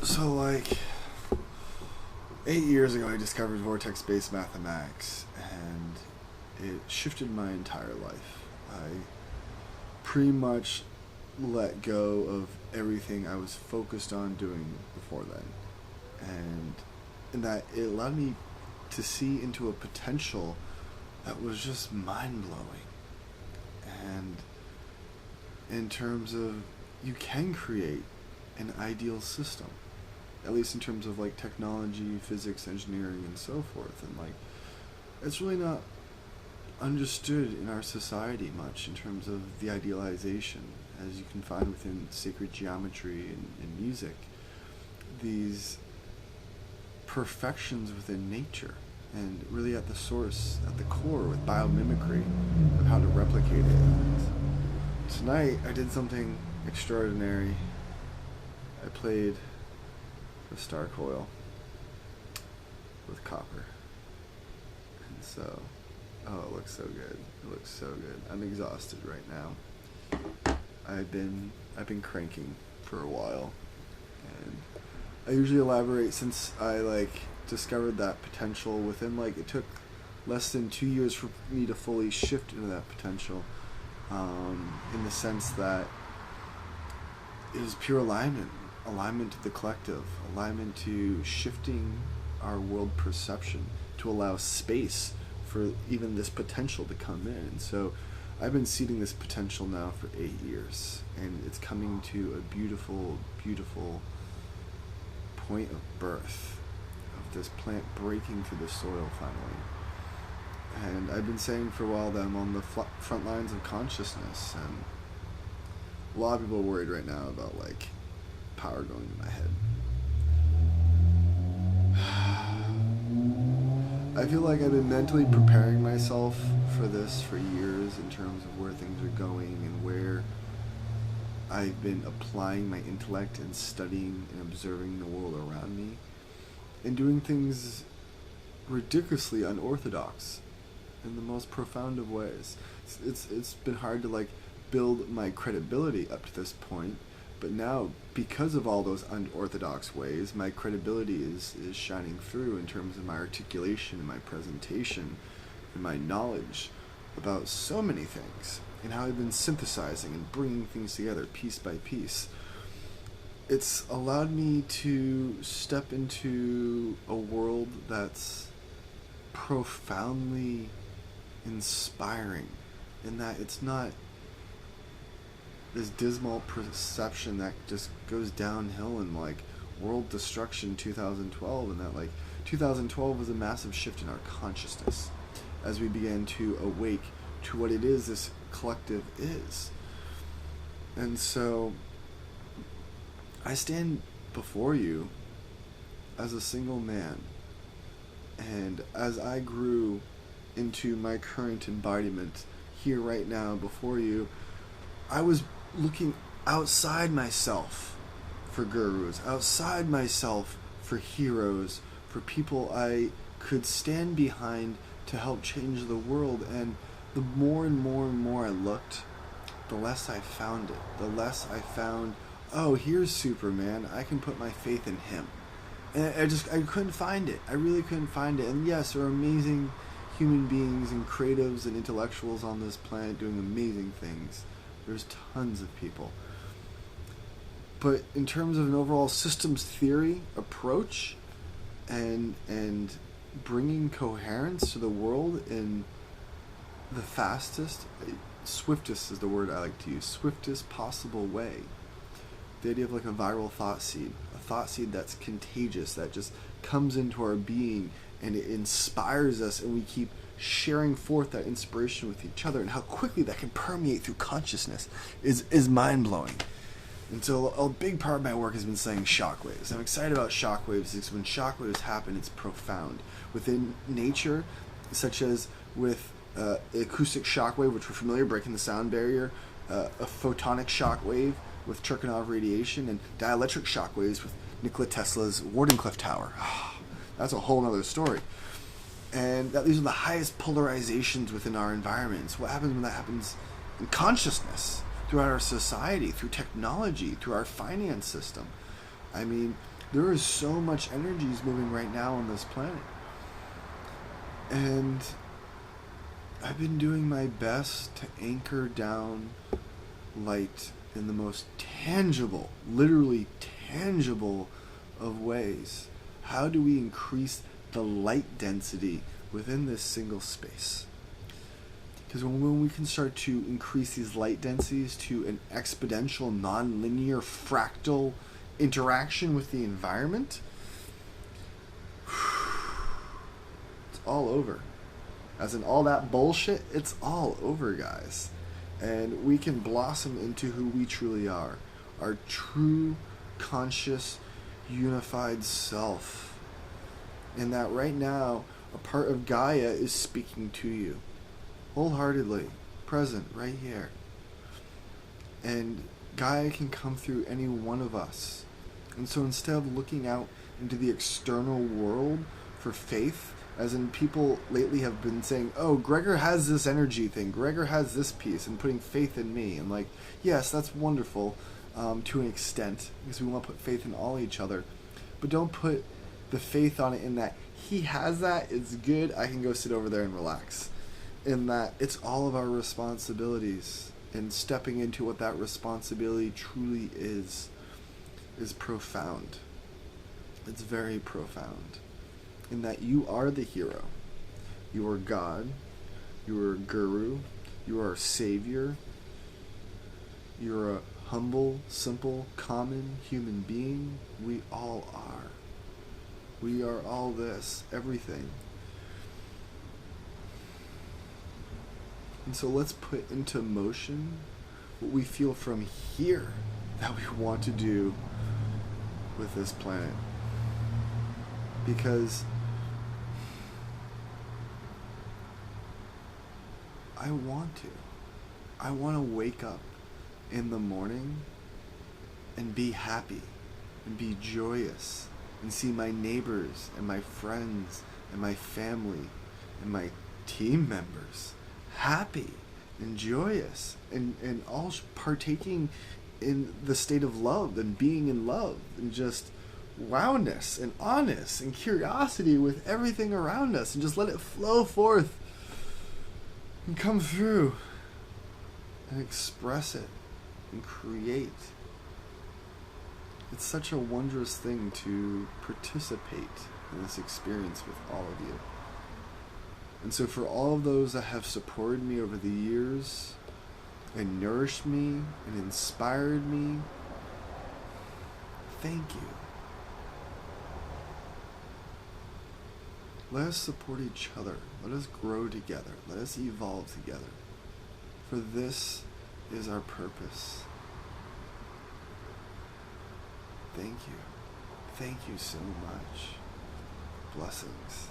So, like, 8 years ago, I discovered vortex-based mathematics, and it shifted my entire life. I pretty much let go of everything I was focused on doing before then. And in that, it allowed me to see into a potential that was just mind-blowing. And in terms of, you can create an ideal system, at least in terms of like technology, physics, engineering, and so forth. And like, it's really not understood in our society much in terms of the idealization, as you can find within sacred geometry and music, these perfections within nature, and really at the source, at the core, with biomimicry of how to replicate it. Tonight I did something extraordinary. I played the star coil with copper. And so, oh, it looks so good. It looks so good. I'm exhausted right now. I've been cranking for a while, and I usually elaborate since I discovered that potential within it took less than 2 years for me to fully shift into that potential, in the sense that it was pure alignment to the collective, alignment to shifting our world perception to allow space for even this potential to come in. And so I've been seeding this potential now for 8 years, and it's coming to a beautiful, beautiful point of birth of this plant breaking through the soil finally. And I've been saying for a while that I'm on the front lines of consciousness, and a lot of people are worried right now about power going to my head. I feel like I've been mentally preparing myself for this for years in terms of where things are going and where I've been applying my intellect and studying and observing the world around me and doing things ridiculously unorthodox in the most profound of ways. It's been hard to build my credibility up to this point, but now, because of all those unorthodox ways, my credibility is shining through in terms of my articulation and my presentation and my knowledge about so many things, and how I've been synthesizing and bringing things together piece by piece. It's allowed me to step into a world that's profoundly inspiring, in that it's not this dismal perception that just goes downhill in world destruction 2012, and that 2012 was a massive shift in our consciousness as we began to awake to what it is this collective is. And so I stand before you as a single man, and as I grew into my current embodiment here right now before you, I was looking outside myself for gurus, outside myself for heroes, for people I could stand behind to help change the world. And the more and more and more I looked, the less I found it. The less I found, oh, here's Superman, I can put my faith in him. And I couldn't find it. I really couldn't find it. And yes, there are amazing human beings and creatives and intellectuals on this planet doing amazing things. There's tons of people. But in terms of an overall systems theory approach and bringing coherence to the world in the swiftest is the word I like to use, swiftest possible way. The idea of a viral thought seed, a thought seed that's contagious, that just comes into our being and it inspires us, and we keep sharing forth that inspiration with each other, and how quickly that can permeate through consciousness is mind-blowing. And so a big part of my work has been studying shockwaves. I'm excited about shockwaves because when shockwaves happen, it's profound. Within nature, such as with acoustic shockwave, which we're familiar, breaking the sound barrier, a photonic shockwave with Cherkanov radiation, and dielectric shockwaves with Nikola Tesla's Wardenclyffe Tower. That's a whole other story. And that these are the highest polarizations within our environments. What happens when that happens in consciousness, throughout our society, through technology, through our finance system? I mean, There is so much energies moving right now on this planet. And I've been doing my best to anchor down light in the most tangible, literally tangible of ways. How do we increase the light density within this single space? Because when we can start to increase these light densities to an exponential, non-linear, fractal interaction with the environment, it's all over. As in all that bullshit, it's all over, guys. And we can blossom into who we truly are. Our true, conscious, unified self. And that right now, a part of Gaia is speaking to you. Wholeheartedly. Present, right here. And Gaia can come through any one of us. And so instead of looking out into the external world for faith, as in people lately have been saying, oh, Gregor has this energy thing, Gregor has this piece, and putting faith in me. And like, yes, that's wonderful to an extent, because we want to put faith in all each other. But don't put the faith on it in that he has that, it's good, I can go sit over there and relax. In that it's all of our responsibilities. And stepping into what that responsibility truly is profound. It's very profound. In that you are the hero. You are God. You are a guru. You are a savior. You're a humble, simple, common human being. We all are. We are all this, everything. And so let's put into motion what we feel from here that we want to do with this planet. Because I want to. I want to wake up in the morning and be happy and be joyous and see my neighbors and my friends and my family and my team members happy and joyous and all partaking in the state of love and being in love and just wowness and honest and curiosity with everything around us, and just let it flow forth and come through and express it and create. It's such a wondrous thing to participate in this experience with all of you. And so for all of those that have supported me over the years and nourished me and inspired me, thank you. Let us support each other. Let us grow together. Let us evolve together. For this is our purpose. Thank you. Thank you so much. Blessings.